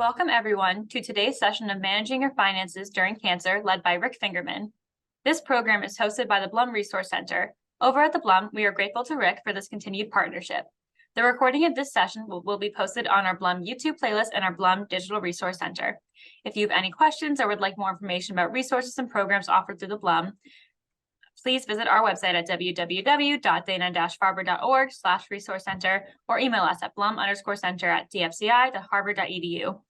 Welcome everyone to today's session of Managing Your Finances During Cancer, led by Rick Fingerman. This program is hosted by the Blum Resource Center. Over at the Blum, we are grateful to Rick for this continued partnership. The recording of this session will be posted on our Blum YouTube playlist and our Blum Digital Resource Center. If you have any questions or would like more information about resources and programs offered through the Blum, please visit our website at www.dana-farber.org/resource center or email us at blum_center@dfci.harvard.edu.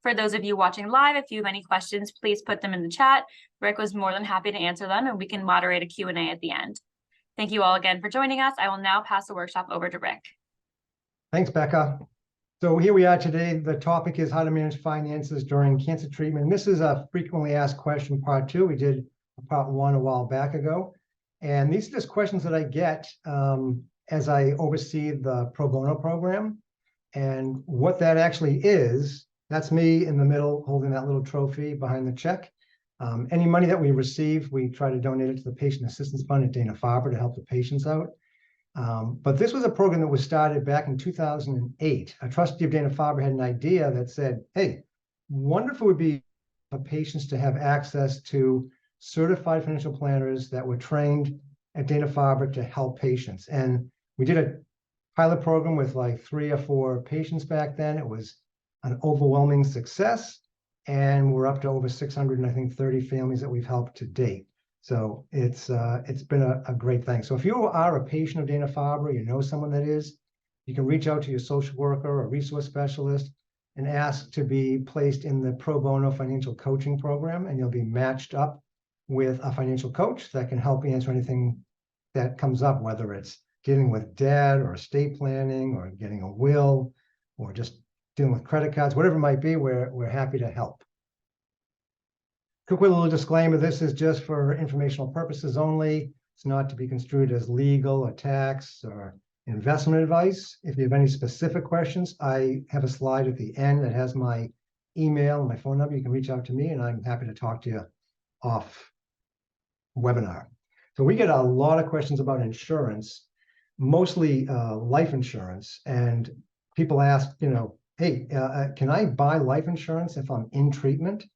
For those of you watching live, if you have any questions, please put them in the chat. Rick was more than happy to answer them, and we can moderate a Q&A at the end. Thank you all again for joining us. I will now pass the workshop over to Rick. Thanks, Becca. So here we are today. The topic is how to manage finances during cancer treatment. This is a frequently asked question, part 2. We did part 1 a while back ago. And these are just questions that I get as I oversee the pro bono program. And what that actually is, that's me in the middle holding that little trophy behind the check. Any money that we receive, we try to donate it to the Patient Assistance Fund at Dana-Farber to help the patients out. But this was a program that was started back in 2008. A trustee of Dana-Farber had an idea that said, hey, wonderful would be for patients to have access to certified financial planners that were trained at Dana-Farber to help patients. And we did a pilot program with like 3 or 4 patients back then. It was an overwhelming success. And we're up to over 630 families that we've helped to date. So it's been a great thing. So if you are a patient of Dana-Farber, you know someone that is, you can reach out to your social worker or resource specialist and ask to be placed in the pro bono financial coaching program, and you'll be matched up with a financial coach that can help answer anything that comes up, whether it's dealing with debt or estate planning or getting a will or just dealing with credit cards, whatever it might be, we're happy to help. Quick little disclaimer, this is just for informational purposes only. It's not to be construed as legal or tax or investment advice. If you have any specific questions, I have a slide at the end that has my email and my phone number. You can reach out to me and I'm happy to talk to you off webinar. So we get a lot of questions about insurance, mostly life insurance. And people ask, hey, can I buy life insurance if I'm in treatment?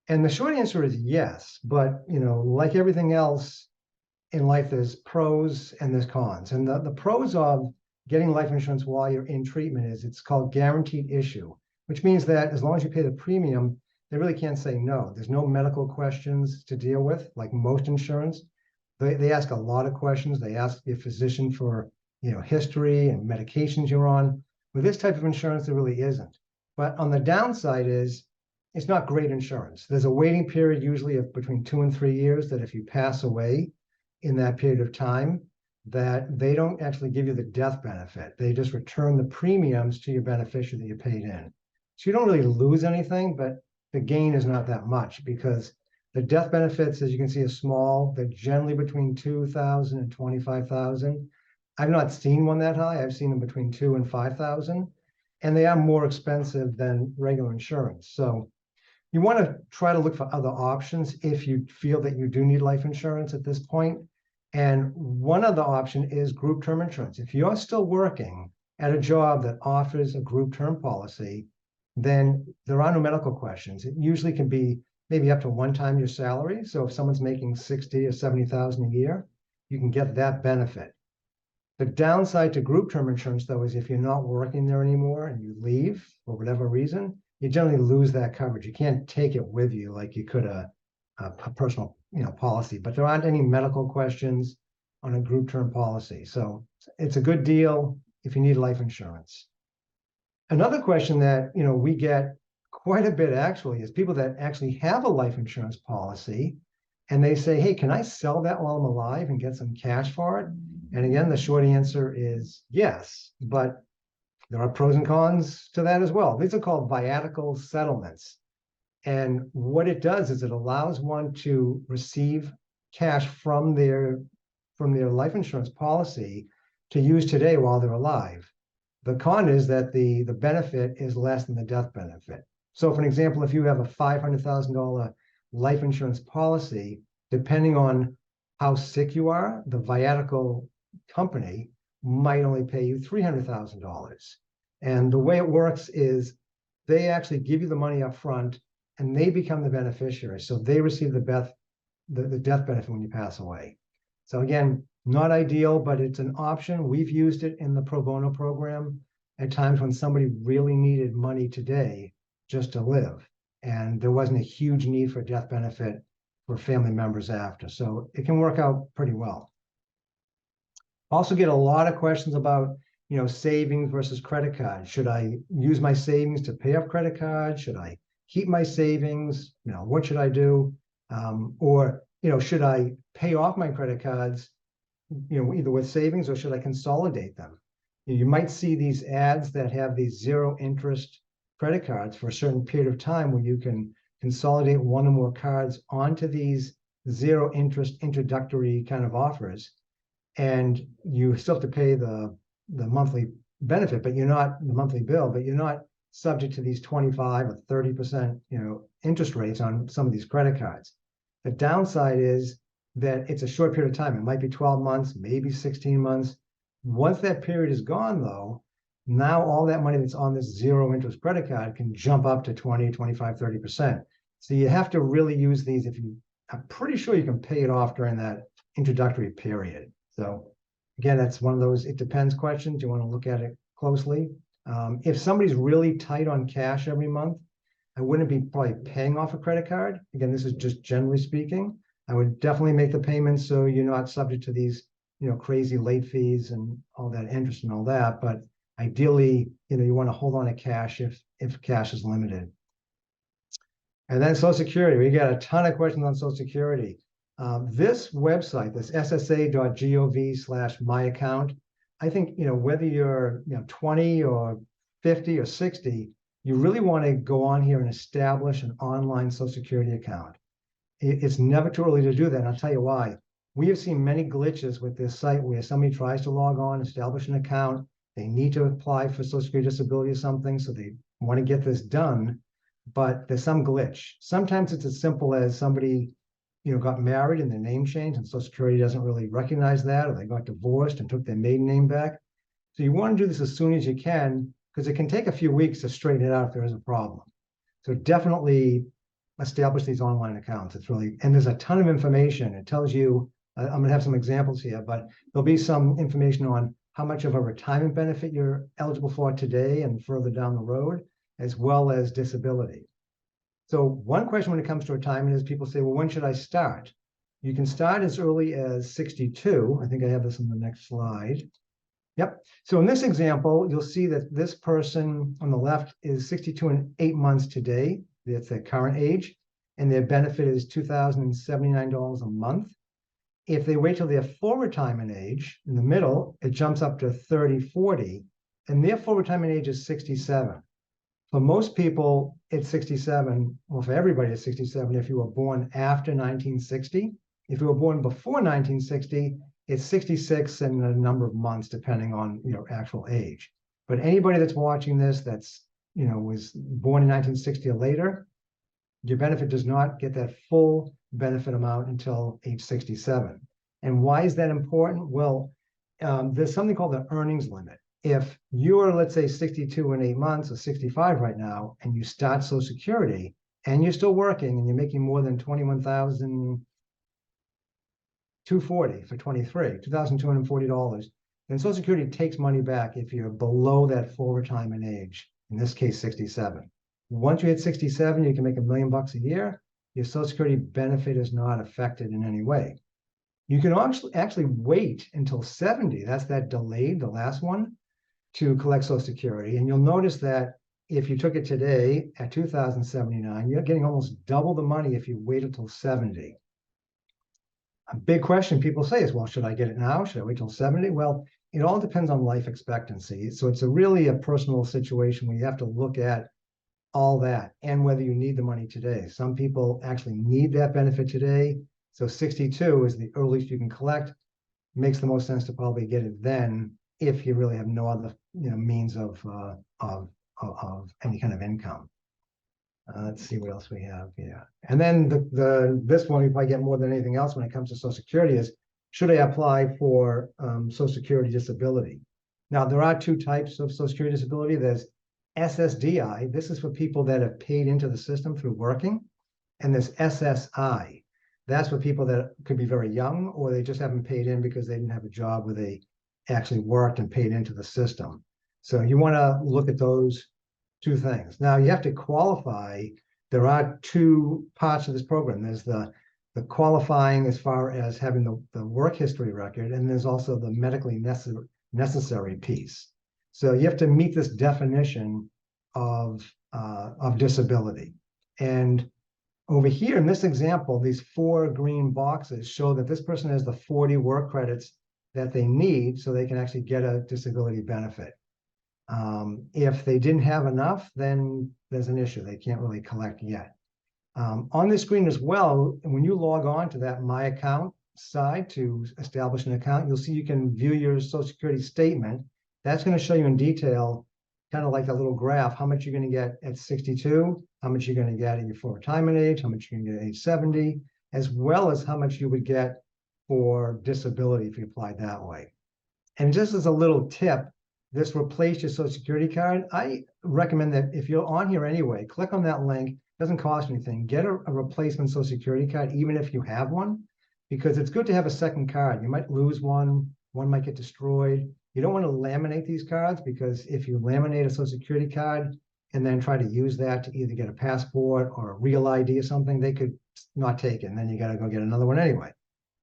And the short answer is yes, but like everything else in life, there's pros and there's cons. And the pros of getting life insurance while you're in treatment is it's called guaranteed issue, which means that as long as you pay the premium, they really can't say no. There's no medical questions to deal with, like most insurance. They ask a lot of questions. They ask your physician for history and medications you're on. With this type of insurance, there really isn't. But on the downside is it's not great insurance. There's a waiting period usually of between 2 and 3 years that if you pass away in that period of time, that they don't actually give you the death benefit. They just return the premiums to your beneficiary that you paid in. So you don't really lose anything, but the gain is not that much because the death benefits, as you can see, are small. They're generally between $2,000 and $25,000. I've not seen one that high. I've seen them between $2,000 and $5,000, and they are more expensive than regular insurance. So you want to try to look for other options if you feel that you do need life insurance at this point. And one other option is group term insurance. If you're still working at a job that offers a group term policy, then there are no medical questions. It usually can be maybe up to 1 time your salary. So if someone's making $60,000 or $70,000 a year, you can get that benefit. The downside to group term insurance, though, is if you're not working there anymore and you leave for whatever reason, you generally lose that coverage. You can't take it with you like you could a personal policy. But there aren't any medical questions on a group term policy. So it's a good deal if you need life insurance. Another question that we get quite a bit actually is people that actually have a life insurance policy and they say, hey, can I sell that while I'm alive and get some cash for it? And again, the short answer is yes, but there are pros and cons to that as well. These are called viatical settlements. And what it does is it allows one to receive cash from their life insurance policy to use today while they're alive. The con is that the benefit is less than the death benefit. So for an example, if you have a $500,000 life insurance policy, depending on how sick you are, the viatical company might only pay you $300,000. And the way it works is they actually give you the money up front and they become the beneficiary. So they receive the death benefit when you pass away. So again, not ideal, but it's an option. We've used it in the pro bono program at times when somebody really needed money today just to live. And there wasn't a huge need for death benefit for family members after. So it can work out pretty well. Also get a lot of questions about, savings versus credit card. Should I use my savings to pay off credit cards? Should I keep my savings? What should I do? Or, should I pay off my credit cards, either with savings, or should I consolidate them? You might see these ads that have these zero interest credit cards for a certain period of time where you can consolidate one or more cards onto these zero interest introductory kind of offers. And you still have to pay the monthly benefit, but you're not the monthly bill, but you're not subject to these 25 or 30%, interest rates on some of these credit cards. The downside is that it's a short period of time. It might be 12 months, maybe 16 months. Once that period is gone, though, now all that money that's on this zero interest credit card can jump up to 20, 25, 30%. So you have to really use these I'm pretty sure you can pay it off during that introductory period. So again, that's one of those it depends questions. You want to look at it closely. If somebody's really tight on cash every month, I wouldn't be probably paying off a credit card. Again, this is just generally speaking. I would definitely make the payments so you're not subject to these, crazy late fees and all that interest and all that. But ideally, you want to hold on to cash if cash is limited. And then Social Security, we got a ton of questions on Social Security. This website, this ssa.gov/myaccount, I think, whether you're 20 or 50 or 60, you really want to go on here and establish an online Social Security account. It's never too early to do that. And I'll tell you why. We have seen many glitches with this site where somebody tries to log on, establish an account. They need to apply for Social Security disability or something, so they want to get this done, but there's some glitch. Sometimes it's as simple as somebody got married and their name changed and Social Security doesn't really recognize that, or they got divorced and took their maiden name back. So you want to do this as soon as you can, because it can take a few weeks to straighten it out if there is a problem. So definitely establish these online accounts. It's really, and there's a ton of information. It tells you, I'm going to have some examples here, but there'll be some information on how much of a retirement benefit you're eligible for today and further down the road, as well as disability. So one question when it comes to retirement is people say, well, when should I start? You can start as early as 62. I think I have this on the next slide. Yep. So in this example, you'll see that this person on the left is 62 and 8 months today. That's their current age. And their benefit is $2,079 a month. If they wait till their full retirement age, in the middle, it jumps up to 30/40, and their full retirement age is 67. For most people, it's 67. Well, for everybody, it's 67 if you were born after 1960. If you were born before 1960, it's 66 and a number of months, depending on your actual age. But anybody that's watching this that's was born in 1960 or later, your benefit does not get that full benefit amount until age 67. And why is that important? Well, there's something called the earnings limit. If you're, let's say, 62 and 8 months or 65 right now, and you start Social Security and you're still working and you're making more than $21,240 for 23, $2,240, then Social Security takes money back if you're below that full retirement age, in this case, 67. Once you hit 67, you can make $1 million a year. Your Social Security benefit is not affected in any way. You can actually wait until 70. That's that delayed, the last one, to collect Social Security. And you'll notice that if you took it today at $2,079, you're getting almost double the money if you wait until 70. A big question people say is, well, should I get it now? Should I wait till 70? Well, it all depends on life expectancy. So it's really a personal situation where you have to look at all that and whether you need the money today. Some people actually need that benefit today. So 62 is the earliest you can collect. Makes the most sense to probably get it then if you really have no other means of any kind of income. Let's see what else we have here. And then this one we probably get more than anything else when it comes to Social Security is, should I apply for Social Security disability? Now, there are two types of Social Security disability. There's SSDI, this is for people that have paid into the system through working. And this SSI, that's for people that could be very young, or they just haven't paid in because they didn't have a job where they actually worked and paid into the system. So you want to look at those two things. Now you have to qualify. There are two parts of this program. There's the qualifying as far as having the work history record, and there's also the medically necessary piece. So you have to meet this definition of disability. And over here in this example, these 4 green boxes show that this person has the 40 work credits that they need so they can actually get a disability benefit. If they didn't have enough, then there's an issue. They can't really collect yet. On this screen as well, when you log on to that My Account side to establish an account, you'll see you can view your Social Security statement. That's going to show you in detail, kind of like that little graph, how much you're going to get at 62, how much you're going to get at your full retirement age, how much you're going to get at age 70, as well as how much you would get for disability if you applied that way. And just as a little tip, this replace your Social Security card. I recommend that if you're on here anyway, click on that link. It doesn't cost anything. Get a replacement Social Security card, even if you have one, because it's good to have a second card. You might lose one might get destroyed. You don't want to laminate these cards, because if you laminate a Social Security card and then try to use that to either get a passport or a real ID or something, they could not take it, and then you got to go get another one anyway.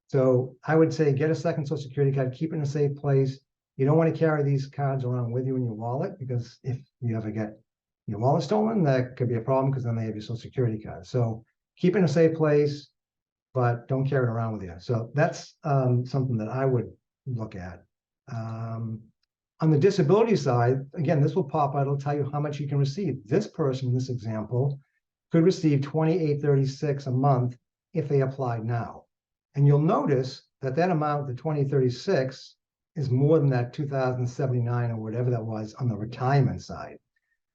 So I would say get a second Social Security card, keep it in a safe place. You don't want to carry these cards around with you in your wallet, because if you ever get your wallet stolen, that could be a problem, because then they have your Social Security card. So keep it in a safe place, but don't carry it around with you. So that's something that I would look at. On the disability side, again, this will pop out. It'll tell you how much you can receive. This person in this example could receive $28.36 a month if they applied now. And you'll notice that that amount, the $20.36, is more than that $2,079 or whatever that was on the retirement side.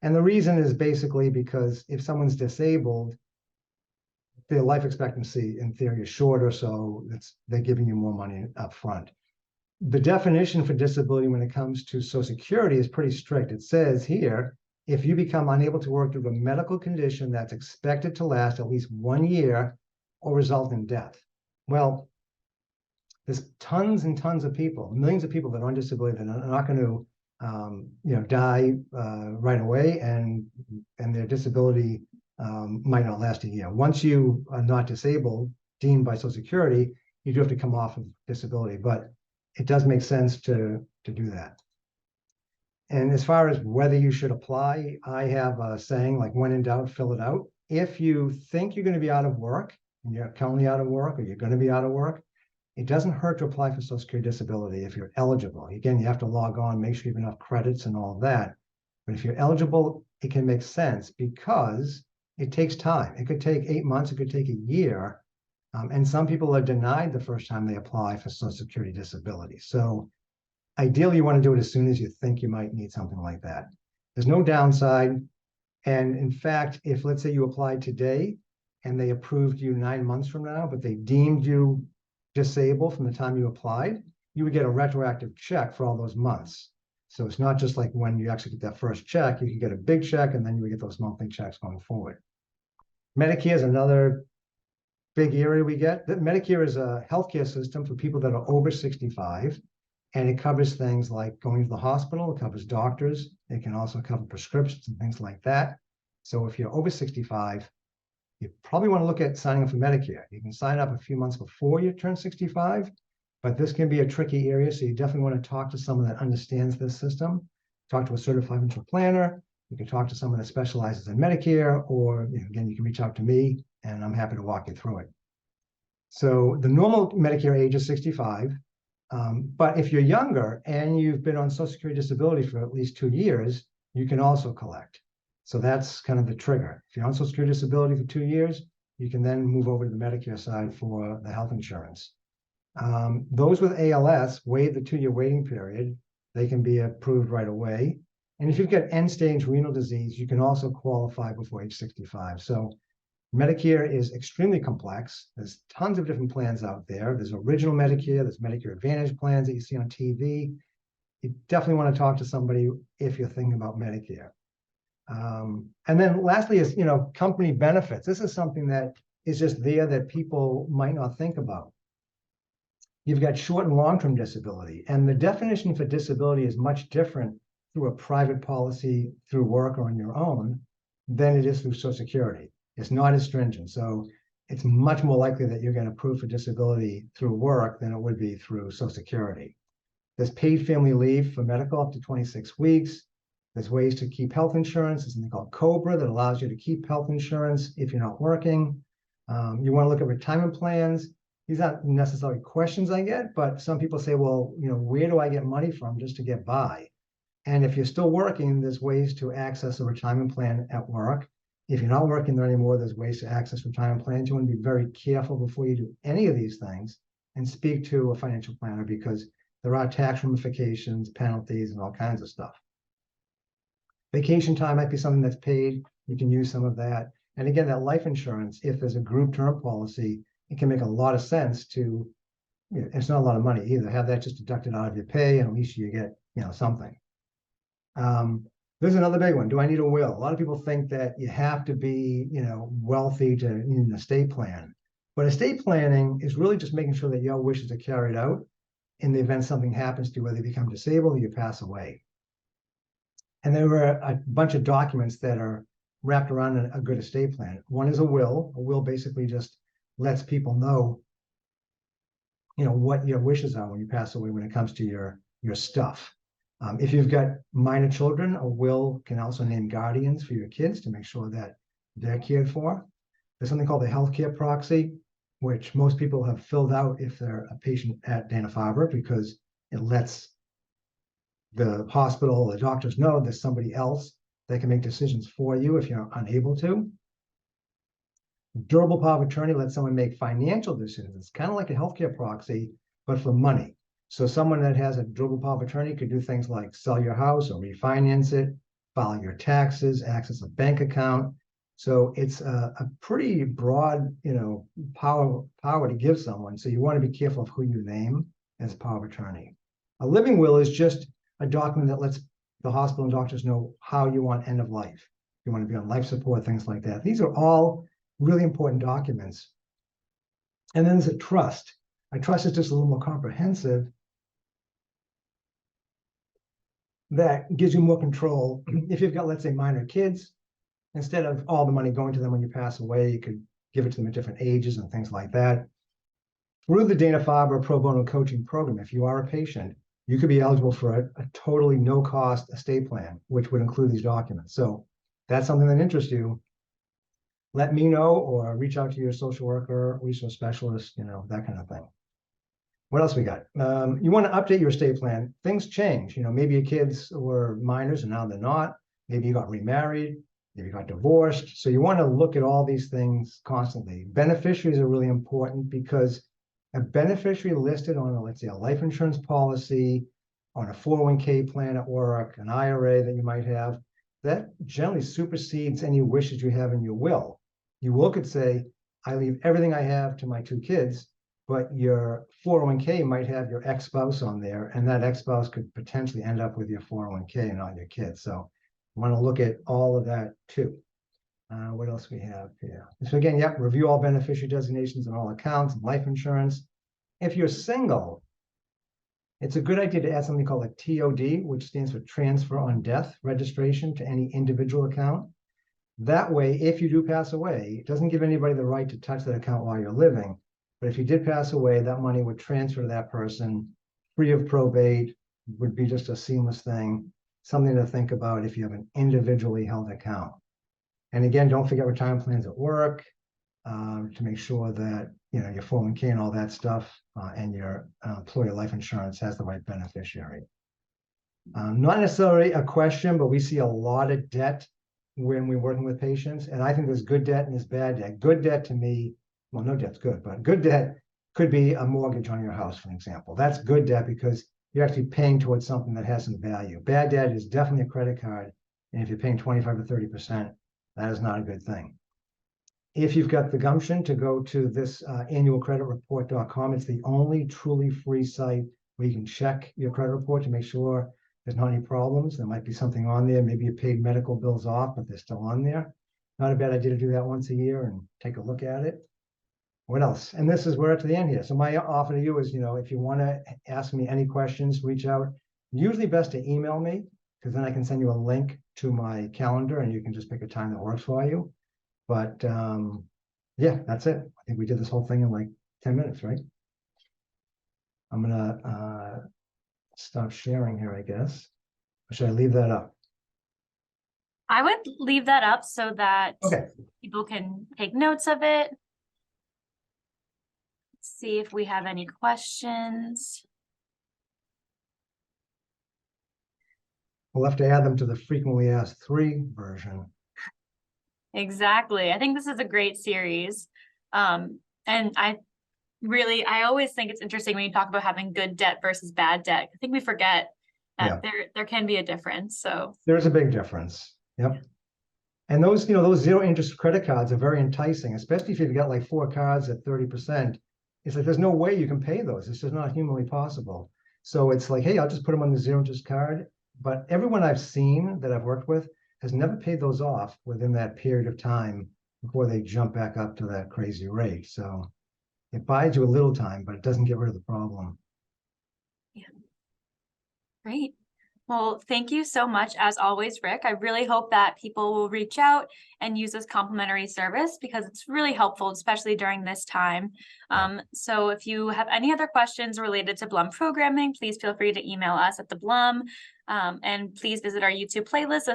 And the reason is basically because if someone's disabled, their life expectancy in theory is shorter, so they're giving you more money up front. The definition for disability when it comes to Social Security is pretty strict. It says here, if you become unable to work due to a medical condition that's expected to last at least 1 year or result in death. Well, there's tons and tons of people, millions of people that are on disability that are not going to, die right away, and their disability might not last a year. Once you are not disabled, deemed by Social Security, you do have to come off of disability, but it does make sense to do that. And as far as whether you should apply, I have a saying, like, when in doubt, fill it out. If you think you're going to be out of work, and you're currently out of work, or you're going to be out of work, it doesn't hurt to apply for Social Security disability if you're eligible. Again, you have to log on, make sure you have enough credits and all of that. But if you're eligible, it can make sense, because it takes time. It could take 8 months, it could take a year. And some people are denied the first time they apply for Social Security disability. So ideally, you want to do it as soon as you think you might need something like that. There's no downside. And in fact, if let's say you applied today and they approved you 9 months from now, but they deemed you disabled from the time you applied, you would get a retroactive check for all those months. So it's not just like when you actually get that first check, you could get a big check, and then you would get those monthly checks going forward. Medicare is another big area we get. Medicare is a healthcare system for people that are over 65, and it covers things like going to the hospital. It covers doctors. It can also cover prescriptions and things like that. So if you're over 65, you probably want to look at signing up for Medicare. You can sign up a few months before you turn 65, but this can be a tricky area. So you definitely want to talk to someone that understands this system. Talk to a certified financial planner. You can talk to someone that specializes in Medicare, or again, you can reach out to me, and I'm happy to walk you through it. So the normal Medicare age is 65, but if you're younger and you've been on Social Security disability for at least 2 years, you can also collect. So that's kind of the trigger. If you're on Social Security disability for 2 years, you can then move over to the Medicare side for the health insurance. Those with ALS waive the 2-year waiting period. They can be approved right away. And if you've got end-stage renal disease, you can also qualify before age 65. So Medicare is extremely complex. There's tons of different plans out there. There's original Medicare, there's Medicare Advantage plans that you see on TV. You definitely want to talk to somebody if you're thinking about Medicare. And then lastly is, company benefits. This is something that is just there that people might not think about. You've got short and long-term disability, and the definition for disability is much different through a private policy, through work, or on your own than it is through Social Security. It's not as stringent. So it's much more likely that you're going to prove for disability through work than it would be through Social Security. There's paid family leave for medical up to 26 weeks. There's ways to keep health insurance. There's something called COBRA that allows you to keep health insurance if you're not working. You want to look at retirement plans. These aren't necessarily questions I get, but some people say, well, where do I get money from just to get by? And if you're still working, there's ways to access a retirement plan at work. If you're not working there anymore, there's ways to access retirement plans. You want to be very careful before you do any of these things and speak to a financial planner, because there are tax ramifications, penalties, and all kinds of stuff. Vacation time might be something that's paid. You can use some of that. And again, that life insurance, if there's a group term policy, it can make a lot of sense to, it's not a lot of money either. Have that just deducted out of your pay, and at least you get, something. There's another big one. Do I need a will? A lot of people think that you have to be, wealthy to need an estate plan. But estate planning is really just making sure that your wishes are carried out in the event something happens to you, whether you become disabled or you pass away. And there were a bunch of documents that are wrapped around a good estate plan. One is a will. A will basically just lets people know, what your wishes are when you pass away when it comes to your stuff. If you've got minor children, a will can also name guardians for your kids to make sure that they're cared for. There's something called the healthcare proxy, which most people have filled out if they're a patient at Dana-Farber, because it lets the hospital or the doctors know there's somebody else that can make decisions for you if you're unable to. Durable power of attorney lets someone make financial decisions. It's kind of like a healthcare proxy, but for money. So someone that has a durable power of attorney could do things like sell your house or refinance it, file your taxes, access a bank account. So it's a pretty broad, power to give someone. So you want to be careful of who you name as power of attorney. A living will is just a document that lets the hospital and doctors know how you want end of life. You want to be on life support, things like that. These are all really important documents. And then there's a trust. A trust is just a little more comprehensive. That gives you more control. If you've got, let's say, minor kids, instead of all the money going to them when you pass away, you could give it to them at different ages and things like that. Through the Dana-Farber Pro Bono Coaching Program, if you are a patient, you could be eligible for a totally no-cost estate plan, which would include these documents. So that's something that interests you. Let me know, or reach out to your social worker, resource specialist, that kind of thing. What else we got? You want to update your estate plan. Things change. Maybe your kids were minors and now they're not. Maybe you got remarried. Maybe you got divorced. So you want to look at all these things constantly. Beneficiaries are really important, because a beneficiary listed on, let's say, a life insurance policy, on a 401k plan at work, an IRA that you might have, that generally supersedes any wishes you have in your will. Your will could say, I leave everything I have to my 2 kids, but your 401k might have your ex-spouse on there, and that ex-spouse could potentially end up with your 401k and not your kids. So you want to look at all of that too. What else we have here? So again, review all beneficiary designations on all accounts and life insurance. If you're single, it's a good idea to add something called a TOD, which stands for transfer on death registration to any individual account. That way, if you do pass away, it doesn't give anybody the right to touch that account while you're living. But if you did pass away, that money would transfer to that person free of probate, would be just a seamless thing. Something to think about if you have an individually held account. And again, don't forget retirement plans at work, to make sure that your 401k and all that stuff, and your employer life insurance has the right beneficiary. Not necessarily a question, but we see a lot of debt when we're working with patients. And I think there's good debt and there's bad debt. Good debt to me, well, no debt's good, but good debt could be a mortgage on your house, for example. That's good debt because you're actually paying towards something that has some value. Bad debt is definitely a credit card. And if you're paying 25 to 30%, that is not a good thing. If you've got the gumption to go to this annualcreditreport.com, it's the only truly free site where you can check your credit report to make sure there's not any problems. There might be something on there. Maybe you paid medical bills off, but they're still on there. Not a bad idea to do that once a year and take a look at it. What else? And this is, we're at the end here. So my offer to you is, if you want to ask me any questions, reach out. Usually best to email me, because then I can send you a link to my calendar and you can just pick a time that works for you. But yeah, that's it. I think we did this whole thing in like 10 minutes, right? I'm gonna stop sharing here, I guess. Or should I leave that up? I would leave that up so that Okay. people can take notes of it. See if we have any questions. We'll have to add them to the frequently asked 3 version. Exactly. I think this is a great series. And I always think it's interesting when you talk about having good debt versus bad debt. I think we forget that there can be a difference. So there's a big difference. Yep. And those, those 0 interest credit cards are very enticing, especially if you've got like 4 cards at 30%. It's like, there's no way you can pay those. It's just not humanly possible. So it's like, hey, I'll just put them on the 0 interest card. But everyone I've seen that I've worked with has never paid those off within that period of time before they jump back up to that crazy rate. So it buys you a little time, but it doesn't get rid of the problem. yeah. Great. Well, thank you so much, as always, Rick. I really hope that people will reach out and use this complimentary service because it's really helpful, especially during this time. So if you have any other questions related to Blum programming, please feel free to email us at the Blum. And please visit our YouTube playlist.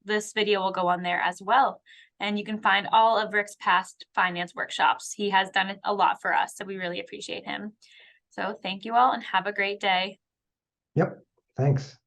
This video will go on there as well. And you can find all of Rick's past finance workshops. He has done a lot for us, so we really appreciate him. So thank you all and have a great day. Yep. Thanks.